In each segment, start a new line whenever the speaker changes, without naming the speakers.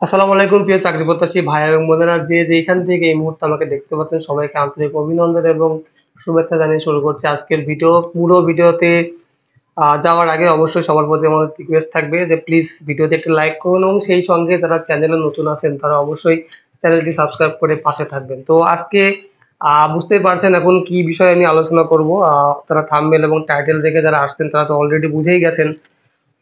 আসসালামু আলাইকুম প্রিয় চাকরি প্রত্যাশী ভাই এবং বোনেরা, যে যেখান থেকে এই মুহূর্তে আমাকে দেখতে পাচ্ছেন সবাইকে আন্তরিক অভিনন্দন এবং শুভেচ্ছা জানিয়ে শুরু করছি আজকের ভিডিও। পুরো ভিডিওতে যাওয়ার আগে অবশ্যই সবার প্রতি আমার রিকোয়েস্ট থাকবে যে প্লিজ ভিডিওতে একটি লাইক করুন এবং সেই সঙ্গে যারা চ্যানেলে নতুন আছেন তারা অবশ্যই চ্যানেলটি সাবস্ক্রাইব করে পাশে থাকবেন। তো আজকে বুঝতেই পারছেন এখন কি বিষয়ে আমি আলোচনা করব। তারা থাম্বনেল এবং টাইটেল দেখে যারা আসছেন তারা তো অলরেডি বুঝেই গেছেন।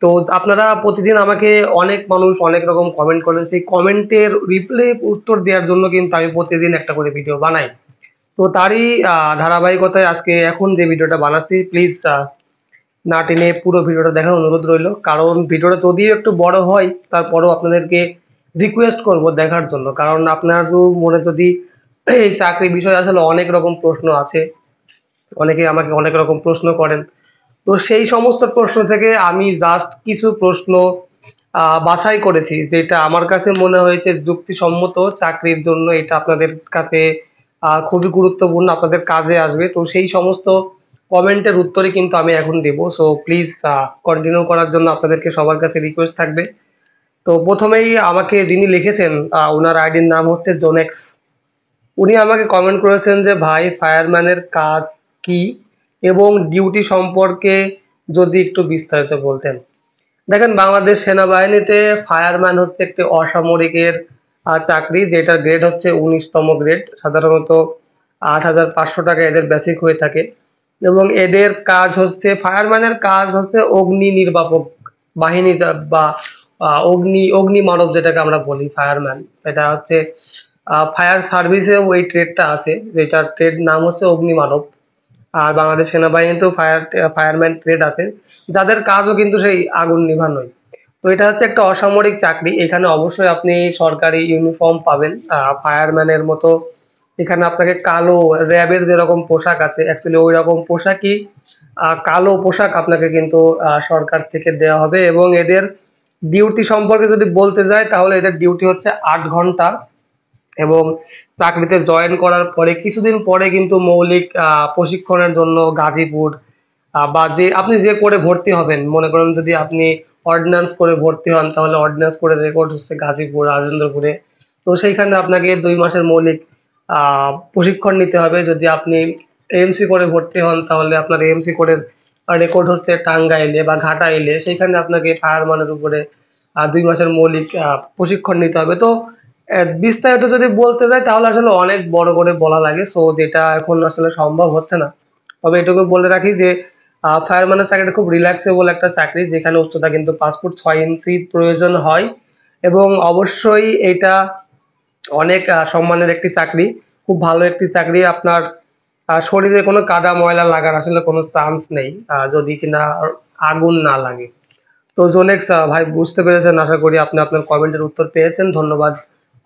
তো আপনারা প্রতিদিন আমাকে অনেক মানুষ অনেক রকম কমেন্ট করেন, সেই কমেন্টের রিপ্লাই উত্তর দেওয়ার জন্য কিন্তু আমি প্রতিদিন একটা করে ভিডিও বানাই। তো তারই ধারাবাহিকতায় আজকে এখন যে ভিডিওটা বানাচ্ছি, প্লিজ না টেনে পুরো ভিডিওটা দেখার অনুরোধ রইল, কারণ ভিডিওটা যদিও একটু বড় হয় তারপরেও আপনাদেরকে রিকোয়েস্ট করব দেখার জন্য, কারণ আপনার মনে যদি এই চাকরি বিষয়ে আসলে অনেক রকম প্রশ্ন আছে, অনেকে আমাকে অনেক রকম প্রশ্ন করেন। তো সেই সমস্ত প্রশ্ন থেকে আমি জাস্ট কিছু প্রশ্ন বাছাই করেছি যেটা আমার কাছে মনে হয়েছে যুক্তিসম্মত চাকরির জন্য, এটা আপনাদের কাছে খুবই গুরুত্বপূর্ণ, আপনাদের কাজে আসবে। তো সেই সমস্ত কমেন্টের উত্তরই কিন্তু আমি এখন দেব। সো প্লিজ কন্টিনিউ করার জন্য আপনাদেরকে সবার কাছে রিকোয়েস্ট থাকবে। তো প্রথমেই আমাকে যিনি লিখেছেন, ওনার আইডির নাম হচ্ছে জোনেক্স। উনি আমাকে কমেন্ট করেছেন যে ভাই, ফায়ারম্যানের কাজ কি এবং ডিউটি সম্পর্কে যদি একটু বিস্তারিত বলতেন। দেখেন, বাংলাদেশ সেনাবাহিনীতে ফায়ারম্যান হচ্ছে একটি অসামরিকের চাকরি, যেটার গ্রেড হচ্ছে 19তম গ্রেড। সাধারণত 8,500 টাকা এদের বেসিক হয়ে থাকে এবং এদের কাজ হচ্ছে, ফায়ারম্যানের কাজ হচ্ছে অগ্নি নির্বাপক বাহিনী বা অগ্নি মানব যেটাকে আমরা বলি ফায়ারম্যান। এটা হচ্ছে ফায়ার সার্ভিসেও এই ট্রেডটা আছে, যেটার ট্রেড নাম হচ্ছে অগ্নি মানব। আর বাংলাদেশ সেনাবাহিনীতেও ফায়ারম্যান ট্রেড আছে, যাদের কাজও কিন্তু সেই আগুন নিভানোই। তো এটা হচ্ছে একটা অসামরিক চাকরি, এখানে অবশ্যই আপনি সরকারি ইউনিফর্ম পাবেন ফায়ারম্যানের মতো। এখানে আপনাকে কালো, র্যাবের যেরকম পোশাক আছে অ্যাকচুয়ালি ওই রকম পোশাকই, কালো পোশাক আপনাকে কিন্তু সরকার থেকে দেওয়া হবে। এবং এদের ডিউটি সম্পর্কে যদি বলতে যাই তাহলে এদের ডিউটি হচ্ছে 8 ঘন্টা। এবং চাকরিতে জয়েন করার পরে কিছুদিন পরে কিন্তু মৌলিক প্রশিক্ষণের জন্য গাজীপুর বা যে আপনি যে করে ভর্তি হবেন, মনে করেন যদি আপনি অর্ডিন্যান্স করে ভর্তি হন তাহলে অর্ডিন্যান্স করে রেকর্ড হচ্ছে গাজীপুর রাজেন্দ্রপুরে। তো সেইখানে আপনাকে 2 মাসের মৌলিক প্রশিক্ষণ নিতে হবে। যদি আপনি এএমসি করে ভর্তি হন তাহলে আপনার এএমসি করে রেকর্ড হচ্ছে টাঙ্গাইলে বা ঘাটাইলে, সেখানে আপনাকে ফায়ারম্যানের উপরে 2 মাসের মৌলিক প্রশিক্ষণ নিতে হবে। তো বিস্তারিত যদি বলতে যাই তাহলে আসলে অনেক বড় করে বলা লাগে, সো যেটা এখন আসলে সম্ভব হচ্ছে না। তবে এটুকু বলে রাখি যে ফায়ারম্যানের চাকরিটা খুব রিল্যাক্সেবল একটা চাকরি, যেখানে উচ্চতা কিন্তু 5 ফুট 6 ইঞ্চি প্রয়োজন হয়। এবং অবশ্যই এটা অনেক সম্মানের একটি চাকরি, খুব ভালো একটি চাকরি। আপনার শরীরে কোনো কাদা ময়লা লাগার আসলে কোনো চান্স নেই, যদি কিনা আগুন না লাগে। তো জোনেক্স ভাই, বুঝতে পেরেছেন আশা করি। আপনি আপনার কমেন্টের উত্তর পেয়েছেন, ধন্যবাদ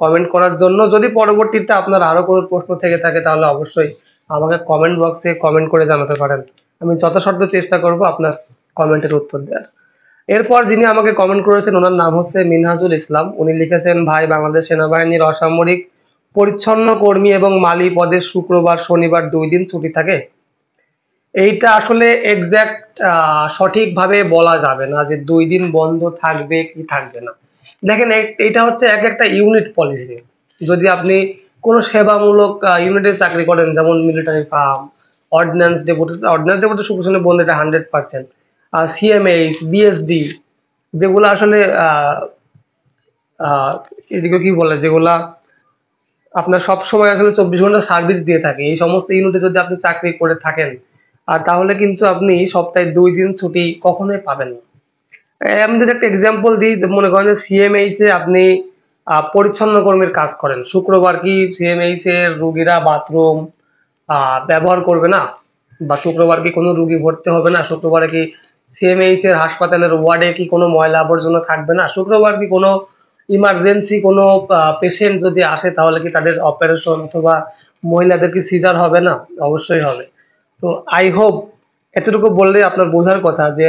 কমেন্ট করার জন্য। যদি পরবর্তীতে আপনার আরো কোনো প্রশ্ন থেকে থাকে তাহলে অবশ্যই আমাকে কমেন্ট বক্সে কমেন্ট করে জানাতে পারেন, আমি যথাসাধ্য চেষ্টা করব আপনার কমেন্টের উত্তর দেওয়ার। এরপর যিনি আমাকে কমেন্ট করেছেন ওনার নাম হচ্ছে মিনহাজুল ইসলাম। উনি লিখেছেন, ভাই, বাংলাদেশ সেনাবাহিনীর অসামরিক পরিচ্ছন্ন কর্মী এবং মালি পদে শুক্রবার শনিবার 2 দিন ছুটি থাকে। এইটা আসলে এক্সাক্ট সঠিকভাবে বলা যাবে না যে 2 দিন বন্ধ থাকবে কি থাকবে না। দেখেন, এইটা হচ্ছে এক একটা ইউনিট পলিসি। যদি আপনি কোনো সেবামূলক ইউনিটে চাকরি করেন, যেমন মিলিটারি ফার্ম, অর্ডিন্যান্স ডেপুটি সুকুশনে বন্ধ, এটা 100%। আর সিএমএইচ, বিএসডি, যেগুলো আসলে আহ আহ এদিকে কি বলে, যেগুলা আপনার সবসময় আসলে 24 ঘন্টা সার্ভিস দিয়ে থাকে, এই সমস্ত ইউনিটে যদি আপনি চাকরি করে থাকেন তাহলে কিন্তু আপনি সপ্তাহে 2 দিন ছুটি কখনোই পাবেন না। আমি যদি একটা এক্সাম্পল দিই, মনে করেন যে সিএমএইচ এ আপনি পরিচ্ছন্ন কর্মীর কাজ করেন, শুক্রবার কি সিএমএইচ এর রুগীরা বাথরুম ব্যবহার করবে না? বা শুক্রবার কি কোনো রুগী ভর্তি হবে না? শুক্রবারে কি সিএমএইচ এর হাসপাতালের ওয়ার্ডে কি কোনো ময়লা আবর্জনা থাকবে না? শুক্রবার কি কোনো ইমার্জেন্সি কোনো পেশেন্ট যদি আসে তাহলে কি তাদের অপারেশন অথবা মহিলাদের কি সিজার হবে না? অবশ্যই হবে। তো আই হোপ এতটুকু বললেই আপনার বোঝার কথা যে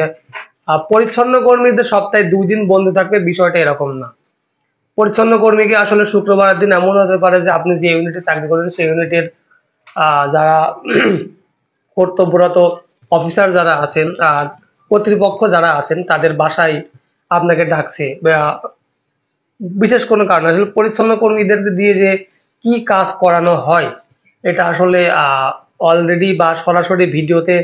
পরিচ্ছন্ন কর্মীদের সপ্তাহে 2 দিন বন্ধ থাকবে, বিষয়টা এরকম না। পরিচ্ছন্ন কর্মীকে আসলে শুক্রবারের দিন এমন হতে পারে যে আপনি যে ইউনিটে চাকরি করেন সেই ইউনিটের যারা কর্তব্যরত অফিসার যারা আছেন, কর্তৃপক্ষ যারা আছেন, তাদের বাসায় আপনাকে ডাকছে, বা বিশেষ কোনো কারণ আসলে পরিচ্ছন্ন কর্মীদেরকে দিয়ে যে কি কাজ করানো হয় এটা আসলে অলরেডি বা সরাসরি ভিডিওতে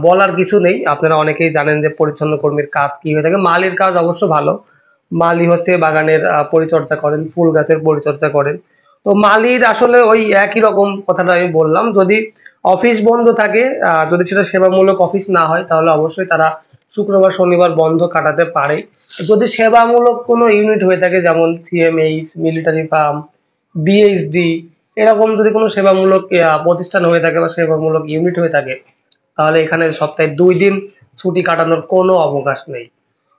বলার কিছু নেই। আপনারা অনেকেই জানেন যে পরিচ্ছন্ন কর্মীর কাজ কি হয়ে থাকে। মালির কাজ অবশ্য ভালো। মালি হচ্ছে বাগানের পরিচর্যা করেন, ফুল গাছের পরিচর্যা করেন। তো মালির আসলে ওই একই রকম কথাটা আমি বললাম। যদি অফিস বন্ধ থাকে, যদি সেটা সেবামূলক অফিস না হয় তাহলে অবশ্যই তারা শুক্রবার শনিবার বন্ধ কাটাতে পারে। যদি সেবামূলক কোনো ইউনিট হয়ে থাকে যেমন সিএমএইচ, মিলিটারি ফার্ম, বিএইচডি, এরকম যদি কোনো সেবামূলক প্রতিষ্ঠান হয়ে থাকে বা সেবামূলক ইউনিট হয়ে থাকে তাহলে এখানে সপ্তাহে 2 দিন ছুটি কাটানোর কোনো অবকাশ নেই।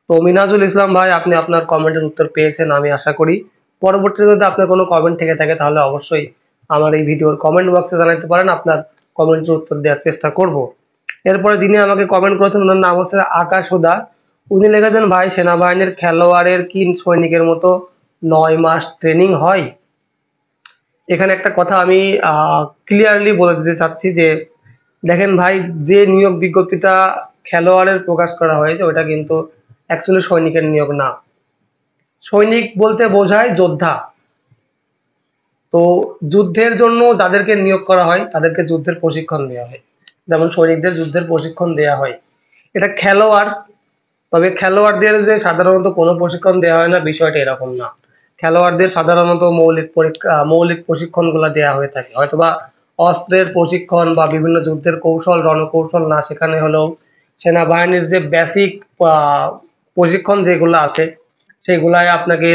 তো মিনাজুল ইসলাম ভাই, আপনি আপনার কমেন্টের উত্তর পেয়েছেন আমি আশা করি। পরবর্তীতে যদি আপনার কোনো কমেন্ট থেকে থাকে তাহলে অবশ্যই আমার এই ভিডিওর কমেন্ট বক্সে জানাতে পারেন, আপনার কমেন্টের উত্তর দেওয়ার চেষ্টা করব। এরপরে যিনি আমাকে কমেন্ট করেছেন ওনার নাম হচ্ছে আকাশ হুদা। উনি লিখেছেন, ভাই সেনাবাহিনীর খেলোয়াড়ের কি সৈনিকের মতো 9 মাস ট্রেনিং হয়? এখানে একটা কথা আমি ক্লিয়ারলি বলে দিতে চাচ্ছি যে দেখেন ভাই, যে নিয়োগ বিজ্ঞপ্তিটা খেলোয়াড়ের প্রকাশ করা হয়েছে ওটা কিন্তু অ্যাকচুয়ালি সৈনিকের নিয়োগ না। সৈনিক বলতে বোঝায় যোদ্ধা। তো যুদ্ধের জন্য যাদেরকে নিয়োগ করা হয় তাদেরকে যুদ্ধের প্রশিক্ষণ দেওয়া হয়, যেমন সৈনিকদের যুদ্ধের প্রশিক্ষণ দেওয়া হয়। এটা খেলোয়াড়, তবে খেলোয়াড়দের যে সাধারণত কোনো প্রশিক্ষণ দেওয়া হয় না বিষয়টা এরকম না। খেলোয়াড়দের সাধারণত মৌলিক প্রশিক্ষণগুলো দেওয়া হয়ে থাকে, হয়তোবা অস্ত্রের প্রশিক্ষণ বা বিভিন্ন যুদ্ধের কৌশল রণকৌশল না শেখানো হলেও সেনাবাহিনীর যে বেসিক প্রশিক্ষণ যেগুলো আছে সেগুলাই আপনাকে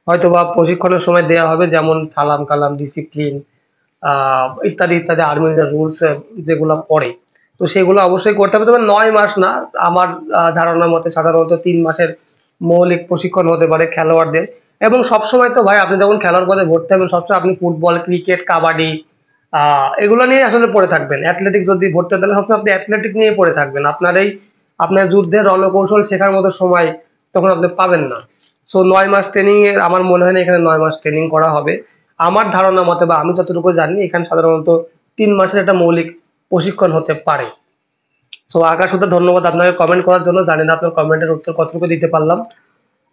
হয়তোবা প্রশিক্ষণের সময় দেওয়া হবে, যেমন সালাম কালাম, ডিসিপ্লিন, ইত্যাদি ইত্যাদি আর্মির রুলস যেগুলো পড়ে। তো সেগুলো অবশ্যই করতে হবে, তবে 9 মাস না। আমার ধারণা মতে সাধারণত 3 মাসের মৌলিক প্রশিক্ষণ হতে পারে খেলোয়াড়দের। এবং সবসময় তো ভাই আপনি যখন খেলার পথে ভর্তি হবেন সবসময় আপনি ফুটবল, ক্রিকেট, কাবাডি এগুলো নিয়ে আসলে পড়ে থাকবেন। অ্যাথলেটিক যদি ভর্তি হতে সবসময় আপনি অ্যাথলেটিক নিয়ে পড়ে থাকবেন। আপনার যুদ্ধের রণকৌশল শেখার মতো সময় তখন আপনি পাবেন না। সো 9 মাস ট্রেনিং এর আমার মনে হয় না এখানে 9 মাস ট্রেনিং করা হবে। আমার ধারণা মতে বা আমি যতটুকু জানি এখানে সাধারণত 3 মাসের একটা মৌলিক প্রশিক্ষণ হতে পারে। সো আকাশ হতে ধন্যবাদ আপনাকে কমেন্ট করার জন্য। জানি না আপনার কমেন্টের উত্তর কতটুকু দিতে পারলাম,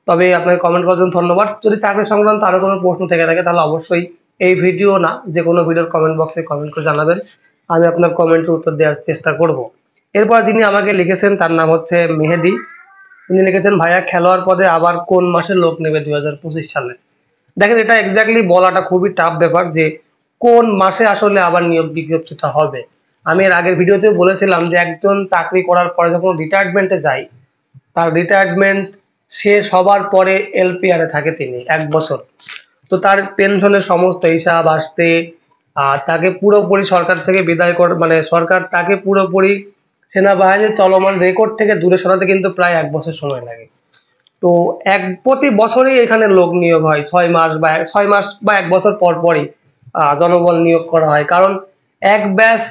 তবে আপনাকে কমেন্ট করার জন্য ধন্যবাদ। যদি চাকরি সংক্রান্ত আরো কোনো প্রশ্ন থেকে থাকে তাহলে অবশ্যই এই ভিডিও না যে কোনো ভিডিওর কমেন্ট বক্সে কমেন্ট করে জানাবেন, আমি আপনার কমেন্টের উত্তর দেওয়ার চেষ্টা করব। এরপর যিনি আমাকে লিখেছেন তার নাম হচ্ছে মেহেদি। উনি লিখেছেন, ভাইয়া খেলোয়াড় পদে আবার কোন মাসে লোক নেবে 2025 সালে? দেখেন এটা এক্স্যাক্টলি বলাটা খুবই টাফ ব্যাপার যে কোন মাসে আসলে আবার নিয়োগ বিজ্ঞপ্তিটা হবে। আমি এর আগের ভিডিওতে বলেছিলাম যে একজন চাকরি করার পরে যখন রিটায়ারমেন্টে যায় তার রিটায়ারমেন্ট শেষ হবার পরে এলপিআর এ থাকে তিনি 1 বছর। তো তার পেনশনের সমস্ত হিসাব আসতে তাকে পুরোপুরি সরকার থেকে বিদায় মানে সরকার তাকে পুরোপুরি সেনাবাহিনীর চলমান রেকর্ড থেকে দূরে সরাতে কিন্তু প্রায় 1 বছর সময় লাগে। তো প্রতি বছরই এখানে লোক নিয়োগ হয় 6 মাস বা 1 বছর পর পরই জনবল নিয়োগ করা হয়, কারণ এক ব্যাচ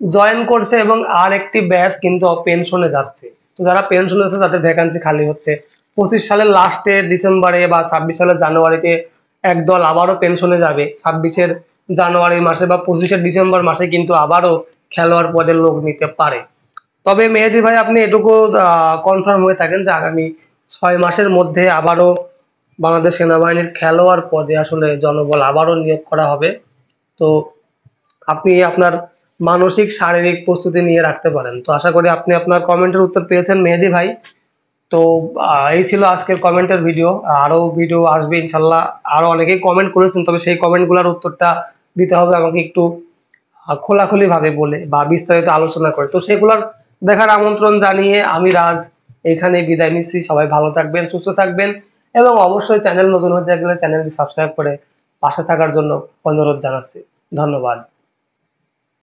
জয়েন করছে এবং আর একটি ব্যাচ কিন্তু পেনশনে যাচ্ছে। তো যারা পেনশনে যাচ্ছে তাদের ভ্যাকান্সি খালি হচ্ছে। 25 সালের লাস্টে ডিসেম্বরে বা 26 সালের জানুয়ারিতে একদল আবারও পেনশনে যাবে, 26-এর জানুয়ারি মাসে বা 25-এর ডিসেম্বর মাসে কিন্তু আবারও খেলোয়াড় পদের লোক নিতে পারে। তবে মেহেদী ভাই আপনি এটুকু কনফার্ম হয়ে থাকেন যে আগামী 6 মাসের মধ্যে আবারও বাংলাদেশ সেনাবাহিনীর খেলোয়াড় পদে আসলে জনবল আবারও নিয়োগ করা হবে। তো আপনি আপনার মানসিক শারীরিক প্রস্তুতি নিয়ে রাখতে পারেন। তো আশা করি আপনি আপনার কমেন্টের উত্তর পেয়েছেন মেহেদী ভাই। তো এই ছিল আজকের কমেন্টের ভিডিও। আরো ভিডিও আসবে ইনশাল্লাহ। আরো অনেকেই কমেন্ট করেছেন, তবে সেই কমেন্টগুলোর উত্তরটা দিতে হবে আমাকে একটু খোলাখুলি ভাবে বলে বা বিস্তারিত আলোচনা করে। তো সেগুলোর দেখার আমন্ত্রণ জানিয়ে আমি রাজ এখানে বিদায় নিচ্ছি। সবাই ভালো থাকবেন, সুস্থ থাকবেন এবং অবশ্যই চ্যানেল নতুন হয়ে থাকলে চ্যানেলটি সাবস্ক্রাইব করে পাশে থাকার জন্য অনুরোধ জানাচ্ছি। ধন্যবাদ।